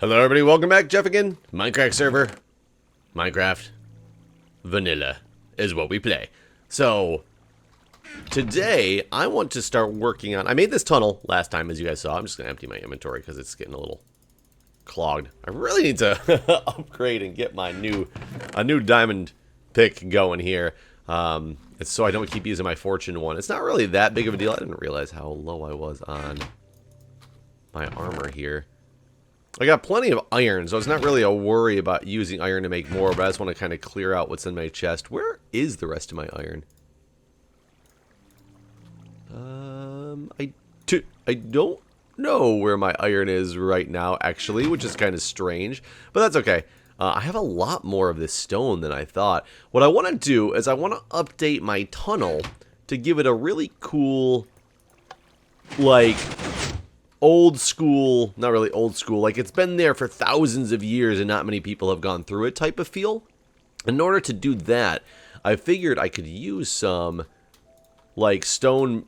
Hello everybody, welcome back, Jeff again. Mindcrack server. Minecraft. Vanilla is what we play. So, today, I want to start working on... I made this tunnel last time, as you guys saw. I'm just going to empty my inventory because it's getting a little clogged. I really need to upgrade and get my a new diamond pick going here. It's so I don't keep using my fortune one. It's not really that big of a deal. I didn't realize how low I was on my armor here. I got plenty of iron, so it's not really a worry about using iron to make more, but I just want to kind of clear out what's in my chest. Where is the rest of my iron? I don't know where my iron is right now, actually, which is kind of strange, but that's okay. I have a lot more of this stone than I thought. What I want to do is I want to update my tunnel to give it a really cool, like... old school, not really old school, like it's been there for thousands of years and not many people have gone through it type of feel. In order to do that, I figured I could use some like stone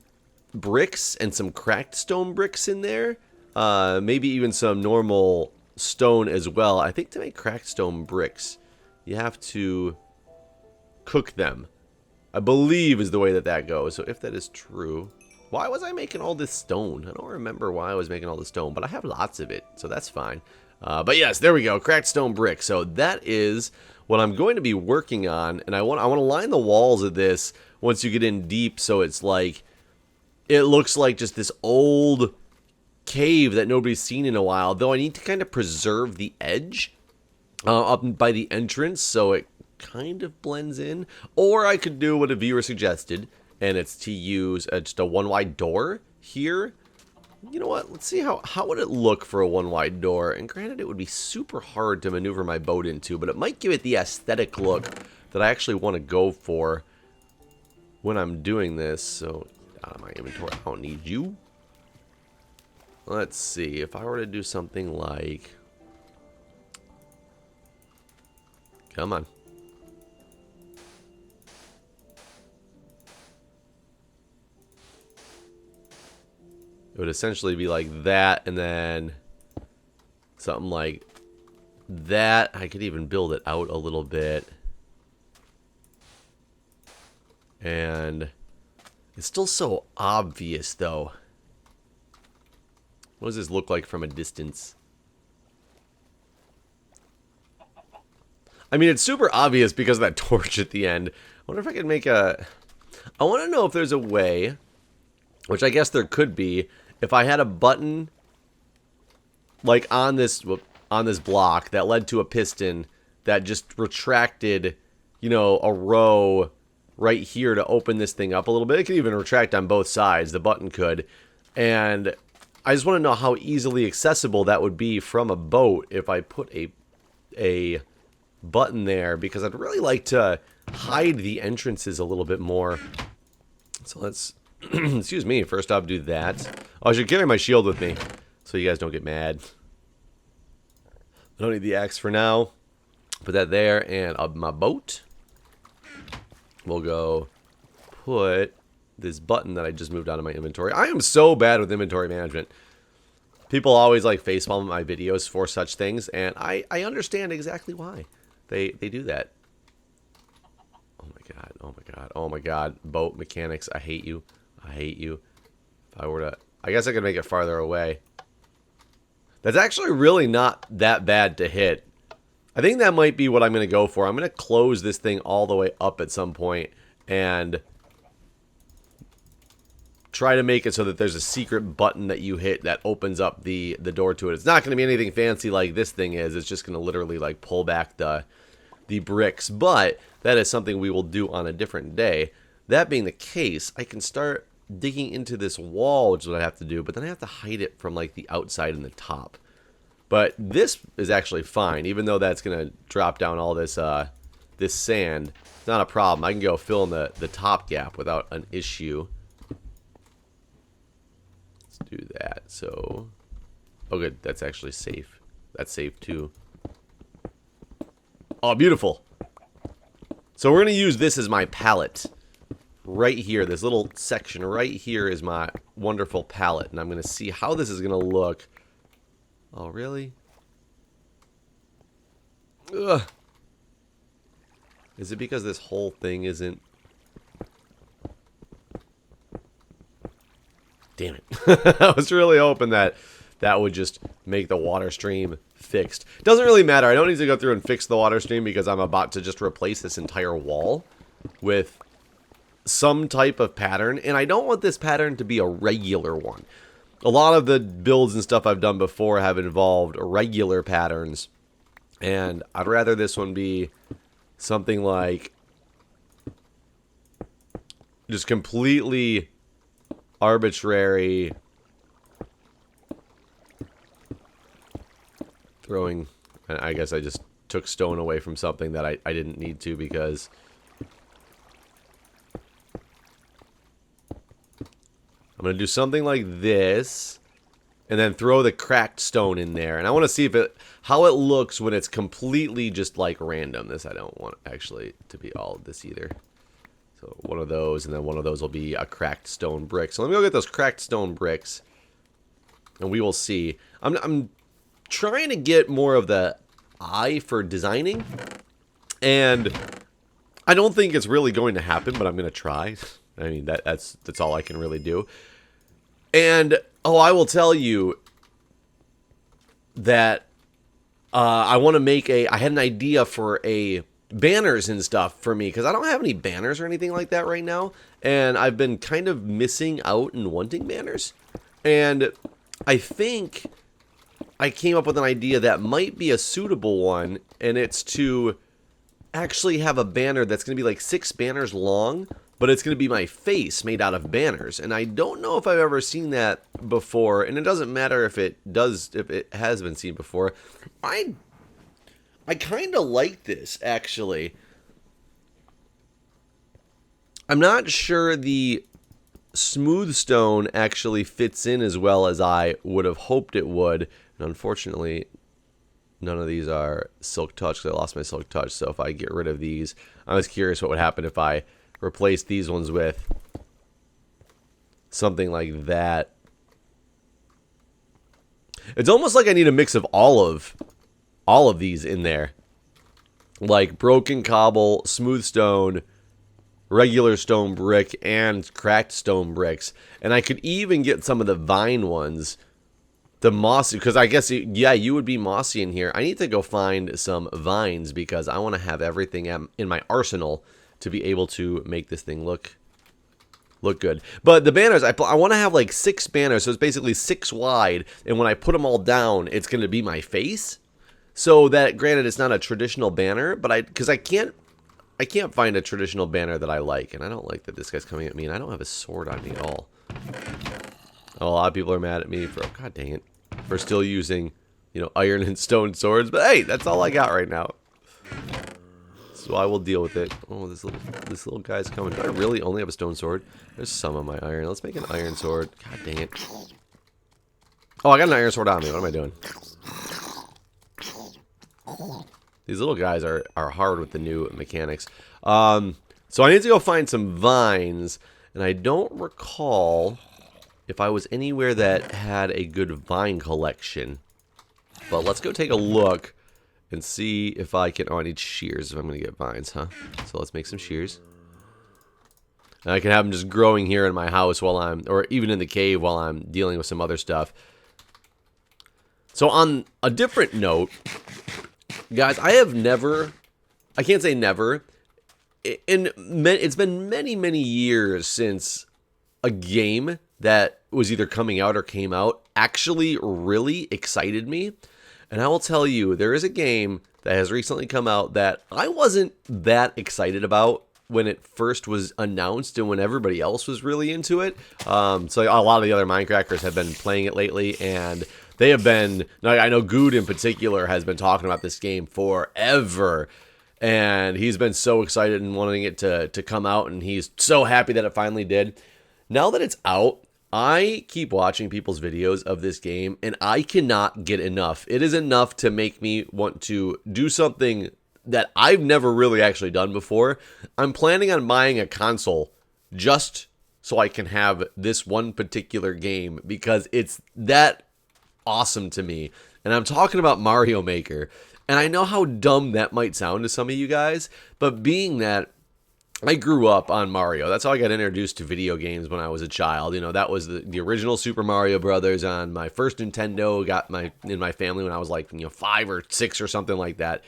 bricks and some cracked stone bricks in there. Maybe even some normal stone as well. I think to make cracked stone bricks, you have to cook them, I believe is the way that goes. So if that is true... Why was I making all this stone? I don't remember why I was making all this stone, but I have lots of it, so that's fine. But yes, there we go, cracked stone brick. So that is what I'm going to be working on, and I want to line the walls of this once you get in deep, so it's like it looks like just this old cave that nobody's seen in a while. Though I need to kind of preserve the edge up by the entrance, so it kind of blends in. Or I could do what a viewer suggested. And it's to use just a one-wide door here. You know what? Let's see how would it look for a one-wide door. And granted, it would be super hard to maneuver my boat into, but it might give it the aesthetic look that I actually want to go for when I'm doing this. So, out of my inventory, I don't need you. Let's see. If I were to do something like... Come on. It would essentially be like that, and then something like that. I could even build it out a little bit. And it's still so obvious, though. What does this look like from a distance? I mean, it's super obvious because of that torch at the end. I wonder if I could make a... I want to know if there's a way, which I guess there could be, if I had a button like on this block that led to a piston that just retracted, you know, a row right here to open this thing up a little bit. It could even retract on both sides. The button could. And I just want to know how easily accessible that would be from a boat if I put a button there, because I'd really like to hide the entrances a little bit more. So let's excuse me, first off, do that. Oh, I should carry my shield with me so you guys don't get mad. I don't need the axe for now. Put that there, and on my boat, we'll go put this button that I just moved out of my inventory. I am so bad with inventory management. People always like facepalm my videos for such things, and I understand exactly why they do that. Oh my god, oh my god, oh my god. Boat mechanics, I hate you. I hate you. If I were to... I guess I could make it farther away. That's actually really not that bad to hit. I think that might be what I'm going to go for. I'm going to close this thing all the way up at some point and try to make it so that there's a secret button that you hit that opens up the door to it. It's not going to be anything fancy like this thing is. It's just going to literally like pull back the bricks. But that is something we will do on a different day. That being the case, I can start digging into this wall, which is what I have to do, but then I have to hide it from like the outside and the top. But this is actually fine, even though that's gonna drop down all this this sand. It's not a problem. I can go fill in the top gap without an issue. Let's do that. So, oh good, that's actually safe. That's safe too. Oh, beautiful. So we're gonna use this as my palette. Right here, this little section right here is my wonderful palette, and I'm going to see how this is going to look. Oh, really? Ugh. Is it because this whole thing isn't... Damn it. I was really hoping that that would just make the water stream fixed. Doesn't really matter. I don't need to go through and fix the water stream because I'm about to just replace this entire wall with some type of pattern. And I don't want this pattern to be a regular one. A lot of the builds and stuff I've done before have involved regular patterns. And I'd rather this one be something like just completely arbitrary. Throwing, I guess I just took stone away from something that I didn't need to because I'm going to do something like this and then throw the cracked stone in there. And I want to see how it looks when it's completely just like random. This I don't want actually to be all of this either. So one of those, and then one of those will be a cracked stone brick. So let me go get those cracked stone bricks, and we will see. I'm trying to get more of the eye for designing, and I don't think it's really going to happen, but I'm going to try. I mean, that's all I can really do. And, oh, I will tell you that I want to make I had an idea for banners and stuff for me, because I don't have any banners or anything like that right now, and I've been kind of missing out and wanting banners. And I think I came up with an idea that might be a suitable one, and it's to actually have a banner that's going to be like 6 banners long, but it's going to be my face made out of banners. And I don't know if I've ever seen that before, and it doesn't matter if it has been seen before. I kind of like this, actually. I'm not sure the smooth stone actually fits in as well as I would have hoped it would. And unfortunately, none of these are silk touch because I lost my silk touch. So if I get rid of these, I was curious what would happen if I replace these ones with something like that. It's almost like I need a mix of all of these in there. Like broken cobble, smooth stone, regular stone brick, and cracked stone bricks. And I could even get some of the vine ones. The mossy, because I guess, yeah, you would be mossy in here. I need to go find some vines because I want to have everything in my arsenal to be able to make this thing look good. But the banners, I want to have like 6 banners, so it's basically 6 wide, and when I put them all down, it's going to be my face. So that, granted, it's not a traditional banner, but because I can't find a traditional banner that I like, and I don't like that this guy's coming at me, and I don't have a sword on me at all. Oh, a lot of people are mad at me for, oh, god dang it, for still using, iron and stone swords, but hey, that's all I got right now. So I will deal with it. Oh, this little guy's coming. Do I really only have a stone sword? There's some of my iron. Let's make an iron sword. God dang it. Oh, I got an iron sword on me. What am I doing? These little guys are hard with the new mechanics. So I need to go find some vines, and I don't recall if I was anywhere that had a good vine collection. But let's go take a look and see if I can... Oh, I need shears if I'm going to get vines, huh? So let's make some shears. And I can have them just growing here in my house while or even in the cave while I'm dealing with some other stuff. So on a different note, guys, I can't say never, it's been many, many years since a game that was either coming out or came out actually really excited me. And I will tell you, there is a game that has recently come out that I wasn't that excited about when it first was announced and when everybody else was really into it. So a lot of the other Mindcrackers have been playing it lately, and they have been... I know Guude in particular has been talking about this game forever, and he's been so excited and wanting it to come out, and he's so happy that it finally did. Now that it's out, I keep watching people's videos of this game, and I cannot get enough. It is enough to make me want to do something that I've never really actually done before. I'm planning on buying a console just so I can have this one particular game because it's that awesome to me. And I'm talking about Mario Maker. And I know how dumb that might sound to some of you guys, but being that I grew up on Mario. That's how I got introduced to video games when I was a child. You know, that was the original Super Mario Brothers on my first Nintendo. Got in my family when I was like 5 or 6 or something like that.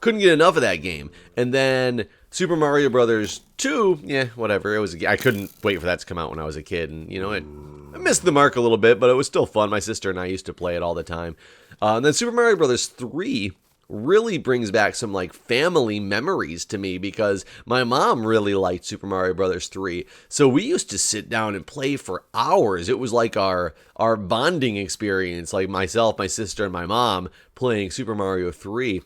Couldn't get enough of that game. And then Super Mario Brothers 2, yeah, whatever. I couldn't wait for that to come out when I was a kid, and I missed the mark a little bit, but it was still fun. My sister and I used to play it all the time. And then Super Mario Brothers 3 really brings back some like family memories to me because my mom really liked Super Mario Brothers 3. So we used to sit down and play for hours. It was like our bonding experience, like myself, my sister, and my mom playing Super Mario 3.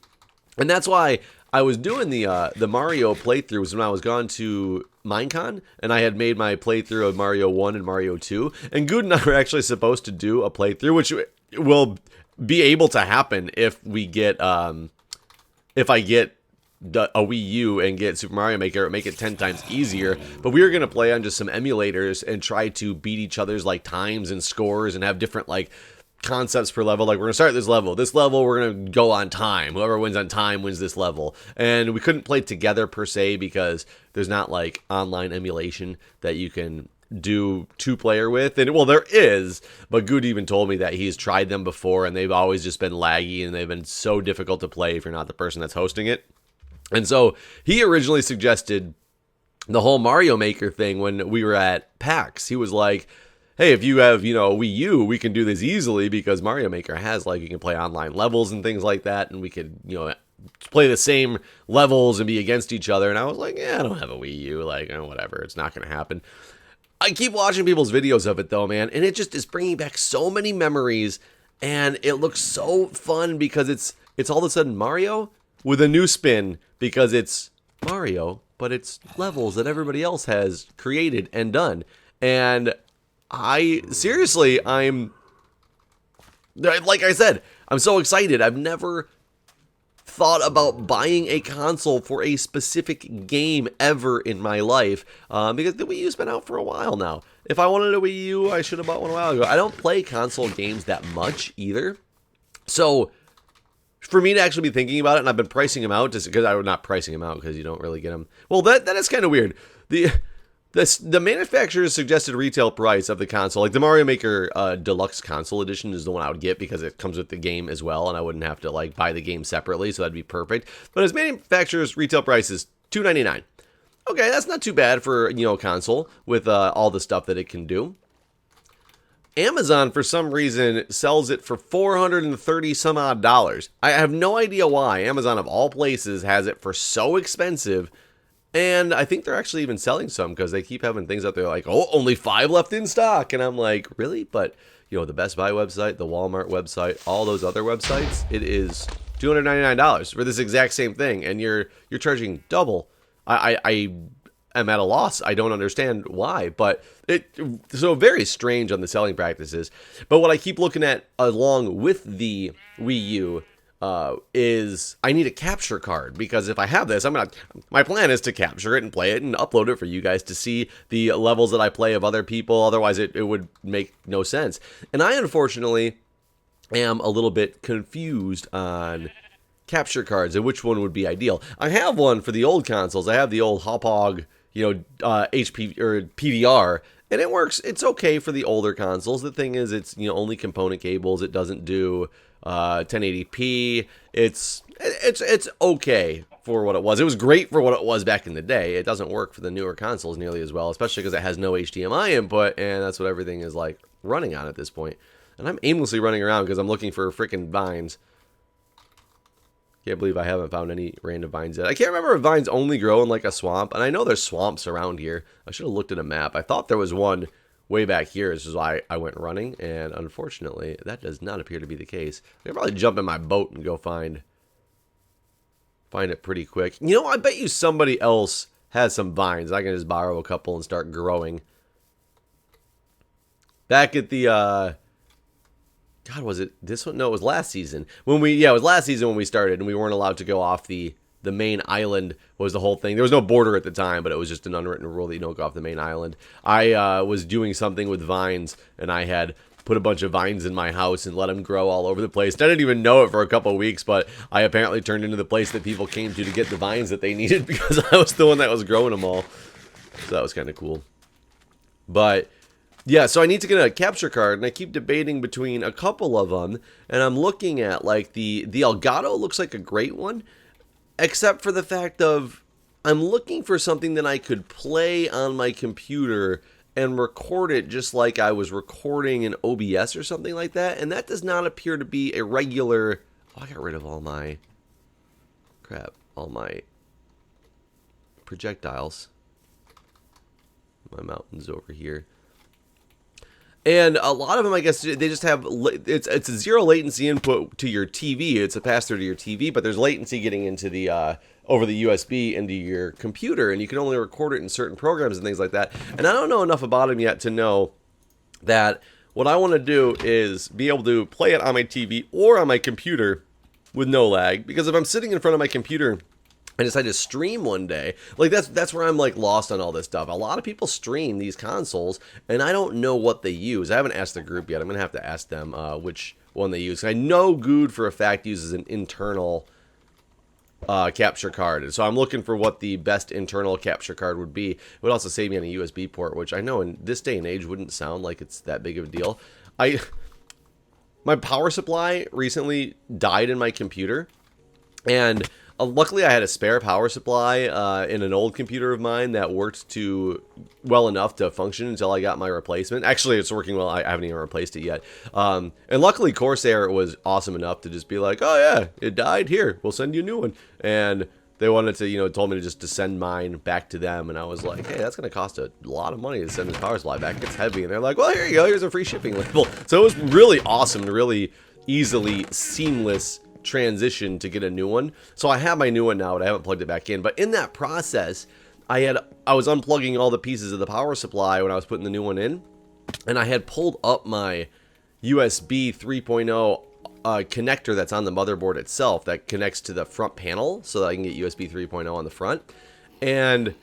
And that's why I was doing the Mario playthroughs when I was gone to Minecon, and I had made my playthrough of Mario 1 and Mario 2. And Guude and I were actually supposed to do a playthrough, which will be able to happen if we get if I get a Wii U and get Super Mario Maker. It would make it 10 times easier. But we were gonna play on just some emulators and try to beat each other's like times and scores and have different like concepts per level. Like, we're gonna start this level we're gonna go on time. Whoever wins on time wins this level. And we couldn't play together per se because there's not like online emulation that you can do 2-player with. And well, there is, but Guude even told me that he's tried them before and they've always just been laggy and they've been so difficult to play if you're not the person that's hosting it. And so he originally suggested the whole Mario Maker thing when we were at PAX. He was like, hey, if you have, a Wii U, we can do this easily because Mario Maker has, like, you can play online levels and things like that, and we could, play the same levels and be against each other. And I was like, yeah, I don't have a Wii U, like, whatever, it's not going to happen. I keep watching people's videos of it, though, man, and it just is bringing back so many memories, and it looks so fun because it's all of a sudden Mario with a new spin because it's Mario, but it's levels that everybody else has created and done. And I'm like I said, I'm so excited. I've never thought about buying a console for a specific game ever in my life because the Wii U's been out for a while now. If I wanted a Wii U, I should have bought one a while ago. I don't play console games that much either. So for me to actually be thinking about it, and I've been pricing them out, just because I would not pricing them out because you don't really get them. Well, that is kind of weird. The manufacturer's suggested retail price of the console, like the Mario Maker Deluxe Console Edition is the one I would get because it comes with the game as well, and I wouldn't have to like buy the game separately, so that'd be perfect. But its manufacturer's retail price is $299. Okay, that's not too bad for a console with all the stuff that it can do. Amazon, for some reason, sells it for $430 some odd dollars. I have no idea why. Amazon, of all places, has it for so expensive. And I think they're actually even selling some because they keep having things out there like, oh, only 5 left in stock. And I'm like, really? But, the Best Buy website, the Walmart website, all those other websites, it is $299 for this exact same thing. And you're charging double. I am at a loss. I don't understand why. But so very strange on the selling practices. But what I keep looking at along with the Wii U is I need a capture card because if I have this, my plan is to capture it and play it and upload it for you guys to see the levels that I play of other people. Otherwise, it would make no sense. And I, unfortunately, am a little bit confused on capture cards and which one would be ideal. I have one for the old consoles. I have the old Hauppauge, HP or PVR, and it works. It's okay for the older consoles. The thing is, it's only component cables. It doesn't do 1080p. It's okay for what it was. It was great for what it was back in the day. It doesn't work for the newer consoles nearly as well, especially because it has no HDMI input, and that's what everything is like running on at this point. And I'm aimlessly running around because I'm looking for freaking vines. Can't believe I haven't found any random vines yet. I can't remember if vines only grow in like a swamp, and I know there's swamps around here. I should have looked at a map. I thought there was one way back here. This is why I went running, and unfortunately, that does not appear to be the case. I could probably jump in my boat and go find it pretty quick. I bet you somebody else has some vines. I can just borrow a couple and start growing. Back at the, God, was it this one? No, it was last season. It was last season when we started, and we weren't allowed to go off the main island was the whole thing. There was no border at the time, but it was just an unwritten rule that you don't go off the main island. I was doing something with vines, and I had put a bunch of vines in my house and let them grow all over the place. I didn't even know it for a couple of weeks, but I apparently turned into the place that people came to get the vines that they needed because I was the one that was growing them all. So that was kind of cool. But yeah, so I need to get a capture card, and I keep debating between a couple of them, and I'm looking at, like, the Elgato looks like a great one, except for the fact of I'm looking for something that I could play on my computer and record it just like I was recording in OBS or something like that, and that does not appear to be a regular... Oh, I got rid of all my... Crap, all my projectiles. My mountain's over here. And a lot of them, I guess, they just have, it's a zero latency input to your TV. It's a pass-through to your TV, but there's latency getting into the, over the USB into your computer, and you can only record it in certain programs and things like that. And I don't know enough about them yet to know that what I want to do is be able to play it on my TV or on my computer with no lag. Because if I'm sitting in front of my computer I decide to stream one day, like that's where I'm like lost on all this stuff. A lot of people stream these consoles, and I don't know what they use. I haven't asked the group yet. I'm gonna have to ask them which one they use. I know Guude for a fact uses an internal capture card, so I'm looking for what the best internal capture card would be. It would also save me on a USB port, which I know in this day and age wouldn't sound like it's that big of a deal. My power supply recently died in my computer, and luckily, I had a spare power supply in an old computer of mine that worked well enough to function until I got my replacement. Actually, it's working well. I haven't even replaced it yet. And luckily, Corsair was awesome enough to just be like, oh, yeah, it died. Here, we'll send you a new one. And they wanted to, told me to just send mine back to them. And I was like, hey, that's going to cost a lot of money to send this power supply back. It's heavy. And they're like, well, here you go. Here's a free shipping label. So it was really awesome and really easily seamless transition to get a new one. So I have my new one now, but I haven't plugged it back in. But in that process, I was unplugging all the pieces of the power supply when I was putting the new one in, and I had pulled up my USB 3.0 connector that's on the motherboard itself that connects to the front panel so that I can get USB 3.0 on the front. And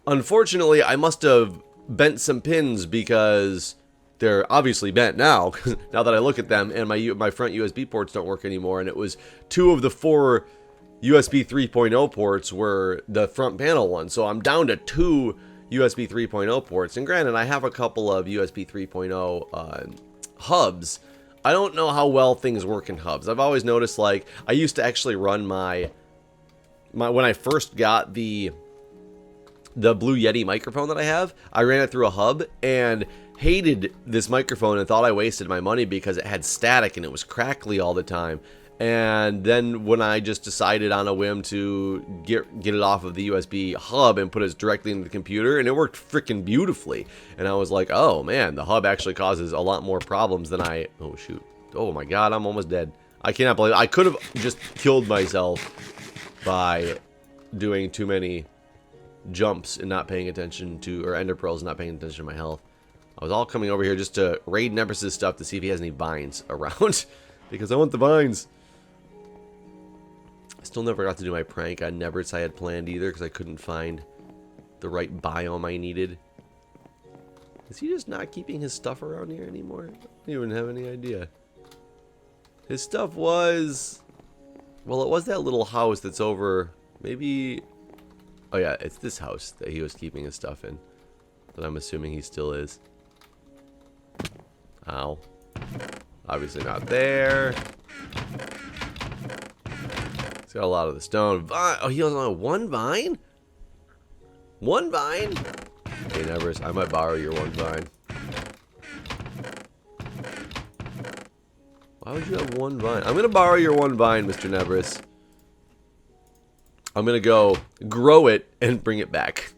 unfortunately, I must have bent some pins because they're obviously bent now, now that I look at them, and my front USB ports don't work anymore, and it was 2 of the 4 USB 3.0 ports were the front panel ones, so I'm down to 2 USB 3.0 ports, and granted, I have a couple of USB 3.0 hubs. I don't know how well things work in hubs. I've always noticed, like, I used to actually run my when I first got the Blue Yeti microphone that I have, I ran it through a hub, and hated this microphone and thought I wasted my money because it had static and it was crackly all the time. And then when I just decided on a whim to get it off of the USB hub and put it directly into the computer, and it worked freaking beautifully. And I was like, oh man, the hub actually causes a lot more problems than oh shoot. Oh my god, I'm almost dead. I cannot believe I could have just killed myself by doing too many jumps and not paying attention to, or ender pearls and not paying attention to my health. I was all coming over here just to raid Nebris' stuff to see if he has any vines around. Because I want the vines. I still never got to do my prank on Nebris I had planned either, because I couldn't find the right biome I needed. Is he just not keeping his stuff around here anymore? I don't even have any idea. His stuff was... Well, it was that little house that's over... Maybe... Oh yeah, it's this house that he was keeping his stuff in. That I'm assuming he still is. Ow. Obviously not there. He's got a lot of the stone. Oh, he has only 1 vine? 1 vine? Hey, Nebris, I might borrow your 1 vine. Why would you have 1 vine? I'm going to borrow your 1 vine, Mr. Nebris. I'm going to go grow it and bring it back.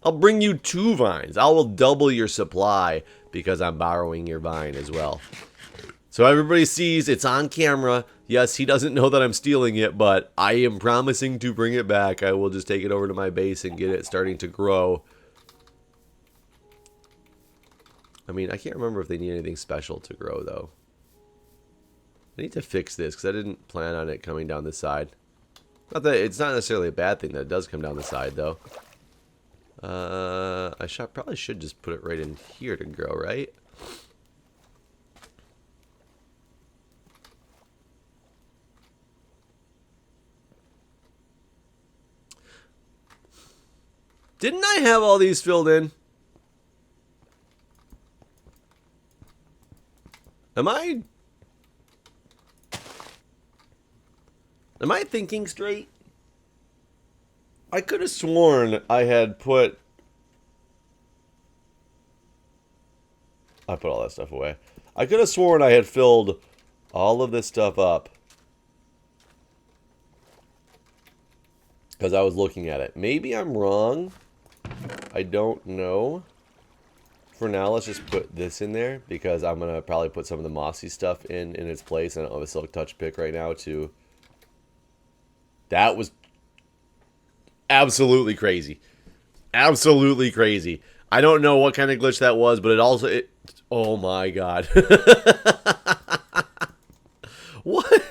I'll bring you 2 vines. I will double your supply because I'm borrowing your vine as well. So everybody sees it's on camera. Yes, he doesn't know that I'm stealing it, but I am promising to bring it back. I will just take it over to my base and get it starting to grow. I mean, I can't remember if they need anything special to grow, though. I need to fix this because I didn't plan on it coming down the side. Not that it's not necessarily a bad thing that it does come down the side, though. I probably should just put it right in here to grow, right? Didn't I have all these filled in? Am I thinking straight? I could have sworn I had put... I put all that stuff away. I could have sworn I had filled all of this stuff up. Because I was looking at it. Maybe I'm wrong. I don't know. For now, let's just put this in there. Because I'm going to probably put some of the mossy stuff in its place. I don't have a silk touch pick right now to... That was absolutely crazy. Absolutely crazy. I don't know what kind of glitch that was, but it also... oh my god. What?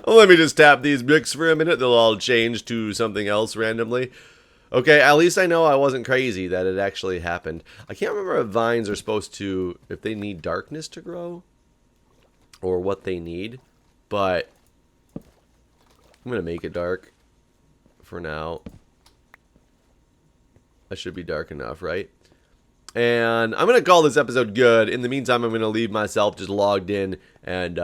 Let me just tap these bricks for a minute. They'll all change to something else randomly. Okay, at least I know I wasn't crazy, that it actually happened. I can't remember if vines are supposed to... if they need darkness to grow. Or what they need. But... I'm going to make it dark. For now. That should be dark enough, right? And I'm going to call this episode good. In the meantime, I'm going to leave myself just logged in and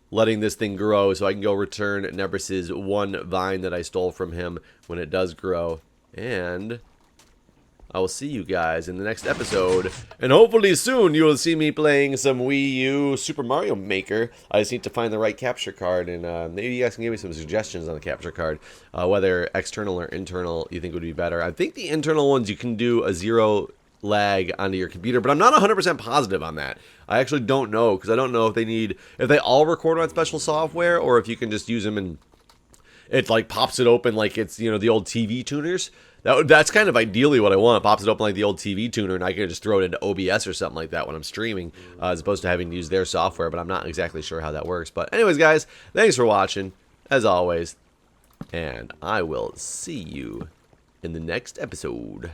letting this thing grow so I can go return Nebris's one vine that I stole from him when it does grow. And I will see you guys in the next episode. And hopefully soon you will see me playing some Wii U Super Mario Maker. I just need to find the right capture card, and maybe you guys can give me some suggestions on the capture card. Whether external or internal you think would be better. I think the internal ones you can do a 0 lag onto your computer, but I'm not 100% positive on that. I actually don't know, because I don't know if they all record on special software, or if you can just use them and it like pops it open like it's, you know, the old TV tuners. That's kind of ideally what I want. It pops it open like the old TV tuner, and I can just throw it into OBS or something like that when I'm streaming, as opposed to having to use their software, but I'm not exactly sure how that works. But anyways, guys, thanks for watching, as always, and I will see you in the next episode.